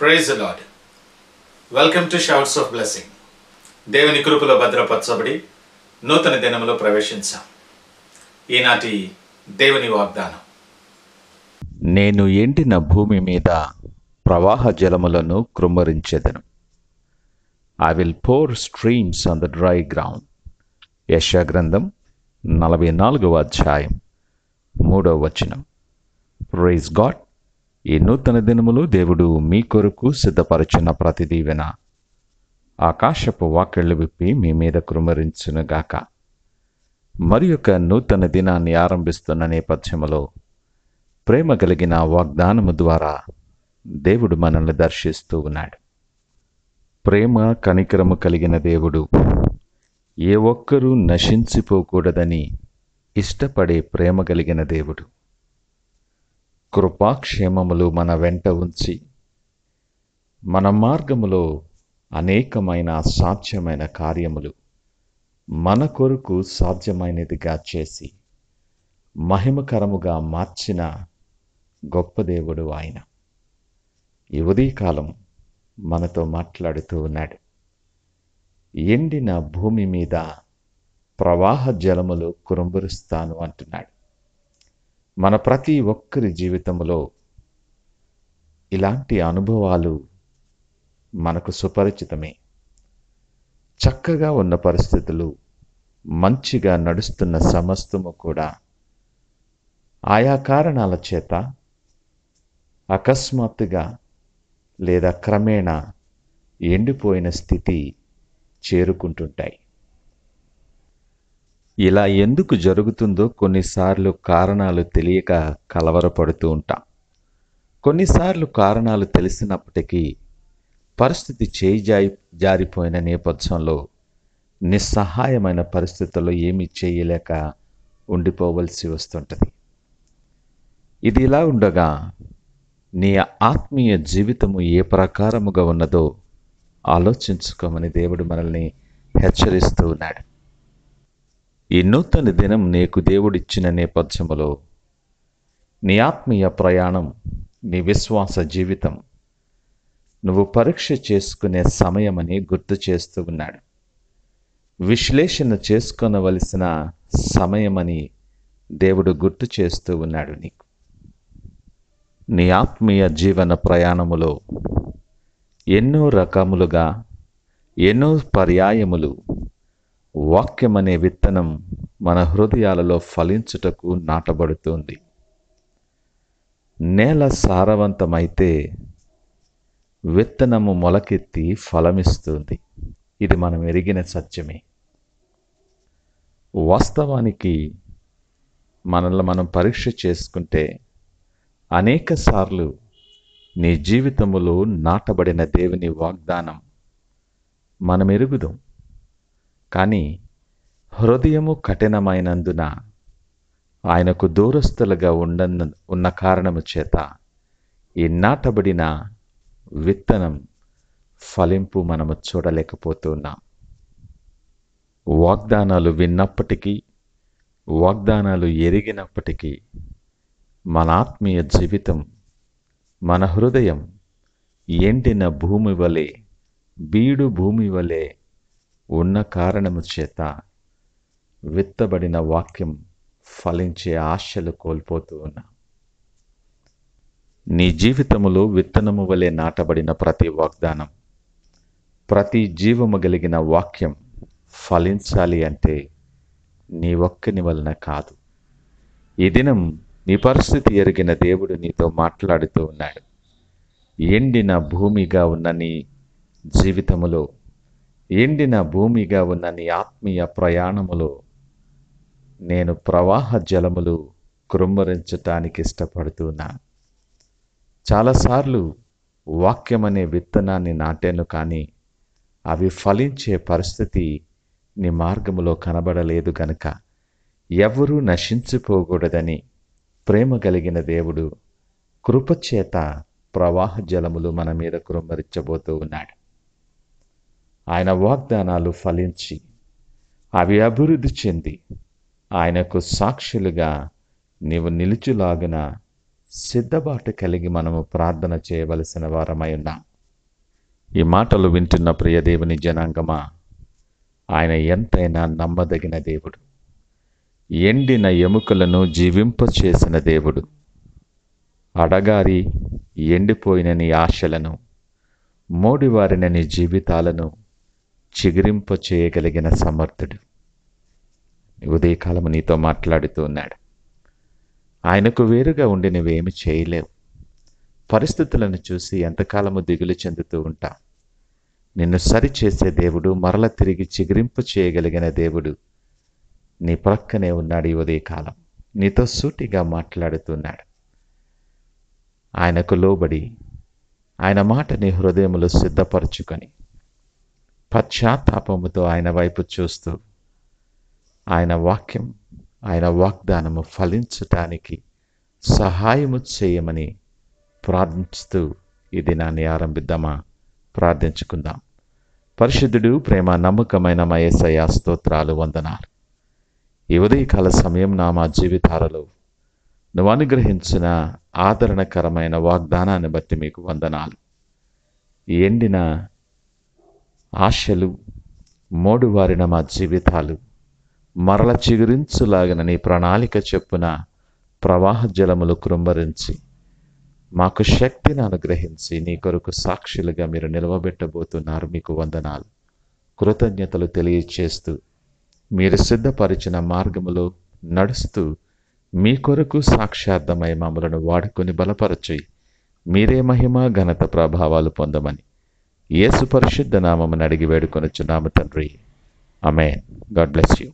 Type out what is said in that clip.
Praise the Lord. Welcome to shouts of blessing. దేవుని కృపలో భద్రపరచబడి నూతన దినములో ప్రవేశించాం. ఈనాటి దేవుని వాగ్దానం. నేను ఎండిన భూమి మీద ప్రవాహ జలములను కృమ్మరించెదను. I will pour streams on the dry ground. యెషయా గ్రంథం 44వ అధ్యాయం 3వ వచనం. Praise God. ఈ నూతన దినములు దేవుడు మీ కొరకు సిద్ధపరచిన ప్రతి దీవెన ఆకాశపు వాకిళ్లు విప్పి మీ మీద కృమ్మరించునుగాక. మరి యొక్క నూతన దినాన్ని ఆరంభిస్తున్న నేపథ్యములో ప్రేమ కలిగిన వాగ్దానము ద్వారా దేవుడు మనల్ని దర్శిస్తూ ఉన్నాడు. ప్రేమ కనికరము కలిగిన దేవుడు ఏ ఒక్కరూ నశించిపోకూడదని ఇష్టపడే ప్రేమ కలిగిన దేవుడు. కృపాక్షేమములు మన వెంట ఉంచి మన మార్గములో అనేకమైన అసాధ్యమైన కార్యములు మన కొరకు సాధ్యమైనదిగా చేసి మహిమకరముగా మార్చిన గొప్ప దేవుడు ఆయన. ఈ ఉదయకాలం మనతో మాట్లాడుతూ ఉన్నాడు. ఎండిన భూమి మీద ప్రవాహ జలములు కురుంబరుస్తాను అంటున్నాడు. మన ప్రతి ఒక్కరి జీవితంలో ఇలాంటి అనుభవాలు మనకు సుపరిచితమే. చక్కగా ఉన్న పరిస్థితులు, మంచిగా నడుస్తున్న సమస్తము కూడా ఆయా కారణాల చేత అకస్మాత్తుగా లేదా క్రమేణా ఎండిపోయిన స్థితి చేరుకుంటుంటాయి. ఇలా ఎందుకు జరుగుతుందో కొన్నిసార్లు కారణాలు తెలియక కలవరపడుతూ ఉంటాం. కొన్నిసార్లు కారణాలు తెలిసినప్పటికీ పరిస్థితి జారిపోయిన నేపథ్యంలో నిస్సహాయమైన పరిస్థితుల్లో ఏమీ చేయలేక ఉండిపోవలసి వస్తుంటుంది. ఇది ఇలా ఉండగా నీ ఆత్మీయ జీవితము ఏ ప్రకారముగా ఉన్నదో ఆలోచించుకోమని దేవుడు మనల్ని హెచ్చరిస్తూ ఉన్నాడు. ఈ నూతన దినం నీకు దేవుడిచ్చిన నేపథ్యములో నీ ఆత్మీయ ప్రయాణం, నీ విశ్వాస జీవితం నువ్వు పరీక్ష చేసుకునే సమయమని గుర్తు చేస్తూ ఉన్నాడు. విశ్లేషణ చేసుకొనవలసిన సమయమని దేవుడు గుర్తు చేస్తూ ఉన్నాడు నీకు. నీ ఆత్మీయ జీవన ప్రయాణములో ఎన్నో రకములుగా, ఎన్నో పర్యాయములు వాక్యమనే విత్తనం మన హృదయాలలో ఫలించుటకు నాటబడుతుంది. నేల సారవంతమైతే విత్తనము మొలకెత్తి ఫలమిస్తుంది. ఇది మనం ఎరిగిన సత్యమే. వాస్తవానికి మనల్ని మనం పరీక్ష చేసుకుంటే అనేక సార్లు నీ జీవితములో నాటబడిన దేవుని వాగ్దానం మనం ఎరుగుదాం. కానీ హృదయము కఠినమైనందున, ఆయనకు దూరస్తులుగా ఉన్న కారణము చేత ఈ నాటబడిన విత్తనం ఫలింపు మనము చూడలేకపోతున్నాం. వాగ్దానాలు విన్నప్పటికీ, వాగ్దానాలు ఎరిగినప్పటికీ మన ఆత్మీయ జీవితం, మన హృదయం ఎండిన భూమి వలె, బీడు భూమి వలె ఉన్న కారణము చేత విత్తబడిన వాక్యం ఫలించే ఆశలు కోల్పోతూ ఉన్నాం. నీ జీవితములో విత్తనము వలె నాటబడిన ప్రతి వాగ్దానం, ప్రతి జీవము కలిగిన వాక్యం ఫలించాలి అంటే నీ ఒక్కని వలన కాదు. ఈ దినం నీ పరిస్థితి ఎరిగిన దేవుడు నీతో మాట్లాడుతూ ఉన్నాడు. ఎండిన భూమిగా ఉన్న నీ జీవితములో, ఎండిన భూమిగా ఉన్న నీ ఆత్మీయ ప్రయాణములో నేను ప్రవాహ జలములు కృమ్మరించటానికి ఇష్టపడుతున్నాను. చాలాసార్లు వాక్యమనే విత్తనాన్ని నాటాను, కానీ అవి ఫలించే పరిస్థితి నీ మార్గములో కనబడలేదు గనుక ఎవరూ నశించిపోకూడదని ప్రేమ కలిగిన దేవుడు కృపచేత ప్రవాహ జలములు మన మీద కృమ్మరించబోతూ ఉన్నాడు. ఆయన వాగ్దానాలు ఫలించి అవి అభివృద్ధి చెంది ఆయనకు సాక్షులుగా నీవు నిలుచులాగున సిద్ధబాటు కలిగి మనము ప్రార్థన చేయవలసిన వారమై ఉన్నాం. ఈ మాటలు వింటున్న ప్రియ దేవుని జనాంగమా, ఆయన ఎంతైనా నమ్మదగిన దేవుడు. ఎండిన ఎముకలను జీవింపచేసిన దేవుడు. అడగారి ఎండిపోయిన నీ ఆశలను, మోడివారిన నీ జీవితాలను చిగురింప చేయగలిగిన సమర్థుడు. ఉదయకాలము నీతో మాట్లాడుతూ ఉన్నాడు. ఆయనకు వేరుగా ఉండి నువ్వేమి చేయలేవు. పరిస్థితులను చూసి ఎంతకాలము దిగులు చెందుతూ ఉంటాం. నిన్ను సరిచేసే దేవుడు, మరల తిరిగి చిగురింపు చేయగలిగిన దేవుడు నీ ప్రక్కనే ఉన్నాడు. ఈ ఉదయకాలం నీతో సూటిగా మాట్లాడుతున్నాడు. ఆయనకు లోబడి ఆయన మాట నీ హృదయములు సిద్ధపరచుకొని పశ్చాత్తాపముతో ఆయన వైపు చూస్తూ ఆయన వాక్యం, ఆయన వాగ్దానము ఫలించటానికి సహాయము చేయమని ప్రార్థిస్తూ ఈ దినాన్ని ఆరంభిద్దామా? ప్రార్థించుకుందాం. పరిశుద్ధుడు, ప్రేమ నమ్మకమైన మా యేసయ్య, స్తోత్రాలు, వందనాలు. ఈ ఉదయకాల సమయం మా జీవితాలలో నువ్వు అనుగ్రహించిన ఆదరణకరమైన వాగ్దానాన్ని బట్టి మీకు వందనాలు. ఎండిన ఆశలు, మోడువారిన మా జీవితాలు మరల చిగురించులాగిన నీ ప్రణాళిక చొప్పున ప్రవాహ జలములు కృంభరించి మాకు శక్తిని అనుగ్రహించి నీ కొరకు సాక్షులుగా మీరు నిలవబెట్టబోతున్నారు. మీకు వందనాలు, కృతజ్ఞతలు తెలియచేస్తూ మీరు సిద్ధపరిచిన మార్గములో నడుస్తూ మీ కొరకు సాక్షార్థమై మమ్మలను వాడుకొని బలపరచి మీరే మహిమ ఘనత ప్రభావాలు పొందమని యేసు పరిశుద్ధ నామమున అడిగి వేడుకొనుచున్నాము తండ్రి. ఆమేన్. God bless you.